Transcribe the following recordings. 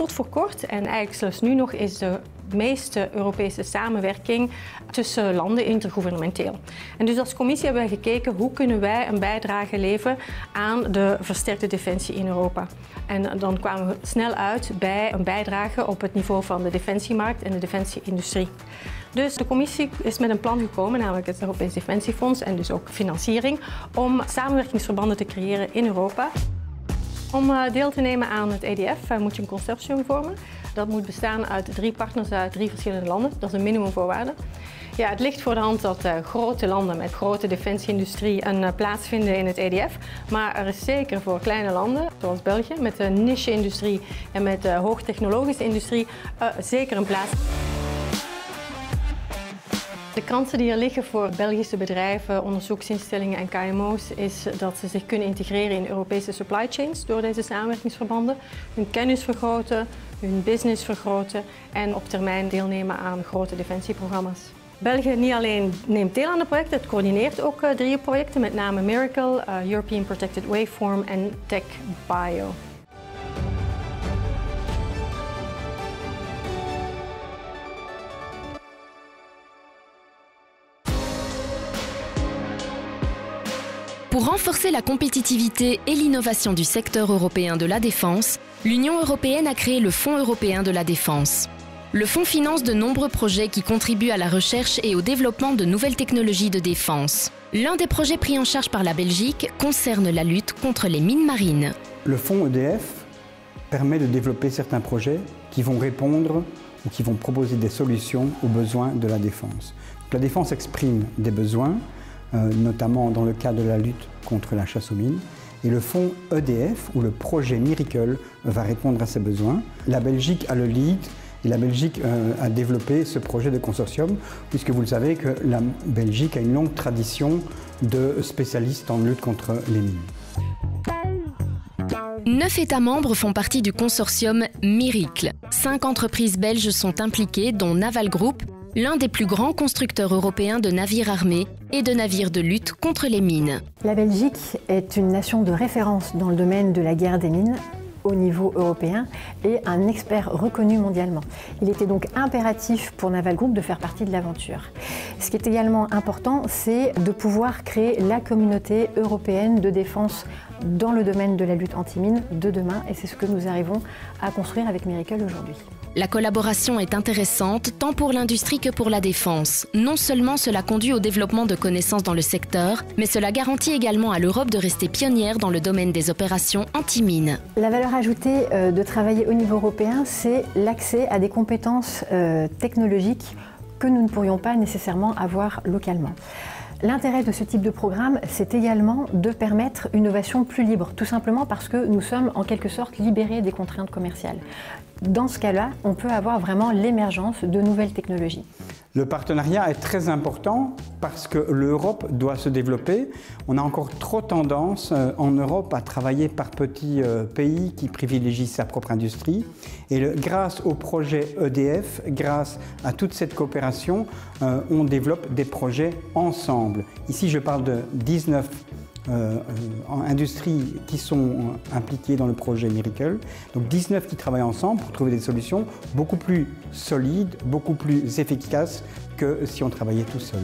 tot voor kort, en eigenlijk zelfs nu nog, is de meeste Europese samenwerking tussen landen intergouvernementeel. En dus als commissie hebben we gekeken hoe kunnen wij een bijdrage leveren aan de versterkte defensie in Europa. En dan kwamen we snel uit bij een bijdrage op het niveau van de defensiemarkt en de defensieindustrie. Dus de commissie is met een plan gekomen, namelijk het Europees Defensiefonds en dus ook financiering, om samenwerkingsverbanden te creëren in Europa. Om deel te nemen aan het EDF moet je een consortium vormen. Dat moet bestaan uit 3 partners uit 3 verschillende landen. Dat is een minimumvoorwaarde. Ja, het ligt voor de hand dat grote landen met grote defensieindustrie een plaats vinden in het EDF. Maar er is zeker voor kleine landen, zoals België, met een niche-industrie en met hoogtechnologische industrie, zeker een plaats. De kansen die er liggen voor Belgische bedrijven, onderzoeksinstellingen en KMO's is dat ze zich kunnen integreren in Europese supply chains door deze samenwerkingsverbanden, hun kennis vergroten, hun business vergroten en op termijn deelnemen aan grote defensieprogramma's. België niet alleen neemt deel aan de projecten, het coördineert ook 3 projecten, met name Miracle, European Protected Waveform en TechBio. Pour renforcer la compétitivité et l'innovation du secteur européen de la défense, l'Union européenne a créé le Fonds européen de la défense. Le fonds finance de nombreux projets qui contribuent à la recherche et au développement de nouvelles technologies de défense. L'un des projets pris en charge par la Belgique concerne la lutte contre les mines marines. Le fonds EDF permet de développer certains projets qui vont répondre ou qui vont proposer des solutions aux besoins de la défense. Donc, la défense exprime des besoins, notamment dans le cadre de la lutte contre la chasse aux mines. Et le fonds EDF, ou le projet Miracle, va répondre à ces besoins. La Belgique a le lead et la Belgique a développé ce projet de consortium, puisque vous le savez que la Belgique a une longue tradition de spécialistes en lutte contre les mines. 9 États membres font partie du consortium Miracle. 5 entreprises belges sont impliquées, dont Naval Group, l'un des plus grands constructeurs européens de navires armés et de navires de lutte contre les mines. La Belgique est une nation de référence dans le domaine de la guerre des mines au niveau européen et un expert reconnu mondialement. Il était donc impératif pour Naval Group de faire partie de l'aventure. Ce qui est également important, c'est de pouvoir créer la communauté européenne de défense dans le domaine de la lutte anti-mine de demain, et c'est ce que nous arrivons à construire avec Miracle aujourd'hui. La collaboration est intéressante tant pour l'industrie que pour la défense. Non seulement cela conduit au développement de connaissances dans le secteur, mais cela garantit également à l'Europe de rester pionnière dans le domaine des opérations anti-mines. La valeur ajoutée de travailler au niveau européen, c'est l'accès à des compétences technologiques que nous ne pourrions pas nécessairement avoir localement. L'intérêt de ce type de programme, c'est également de permettre une innovation plus libre, tout simplement parce que nous sommes en quelque sorte libérés des contraintes commerciales. Dans ce cas-là, on peut avoir vraiment l'émergence de nouvelles technologies. Le partenariat est très important parce que l'Europe doit se développer. On a encore trop tendance en Europe à travailler par petits pays qui privilégient sa propre industrie. Et grâce au projet EDF, grâce à toute cette coopération, on développe des projets ensemble. Ici, je parle de 19 industries qui sont impliquées dans le projet Miracle. Donc 19 qui travaillent ensemble pour trouver des solutions beaucoup plus solides, beaucoup plus efficaces que si on travaillait tout seul.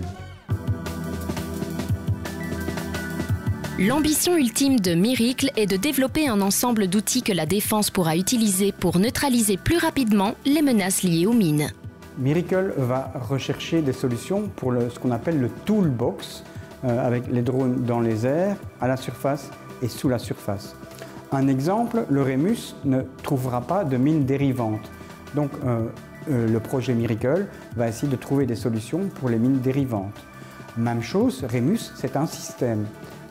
L'ambition ultime de Miracle est de développer un ensemble d'outils que la défense pourra utiliser pour neutraliser plus rapidement les menaces liées aux mines. Miracle va rechercher des solutions pour ce qu'on appelle le toolbox, avec les drones dans les airs, à la surface et sous la surface. Un exemple, le Remus ne trouvera pas de mines dérivantes. Donc le projet Miracle va essayer de trouver des solutions pour les mines dérivantes. Même chose, Remus, c'est un système.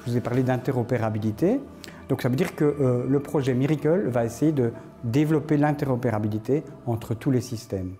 Je vous ai parlé d'interopérabilité. Donc ça veut dire que le projet Miracle va essayer de développer l'interopérabilité entre tous les systèmes.